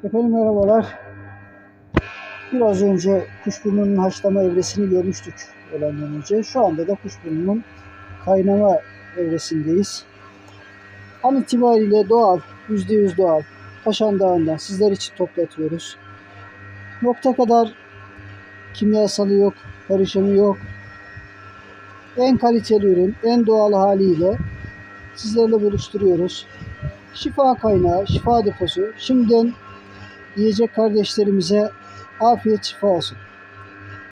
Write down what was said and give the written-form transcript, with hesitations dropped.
Efendim merhabalar. Biraz önce kuşburnunun haşlama evresini görmüştük öğlenden önce. Şu anda da kuşburnunun kaynama evresindeyiz. An itibariyle doğal, %100 doğal. Taşan Dağı'ndan sizler için toplatıyoruz. Nokta kadar kimyasalı yok, karışımı yok. En kaliteli ürün, en doğal haliyle sizlerle buluşturuyoruz. Şifa kaynağı, şifa deposu. Şimdiden yiyecek kardeşlerimize afiyet şifa olsun.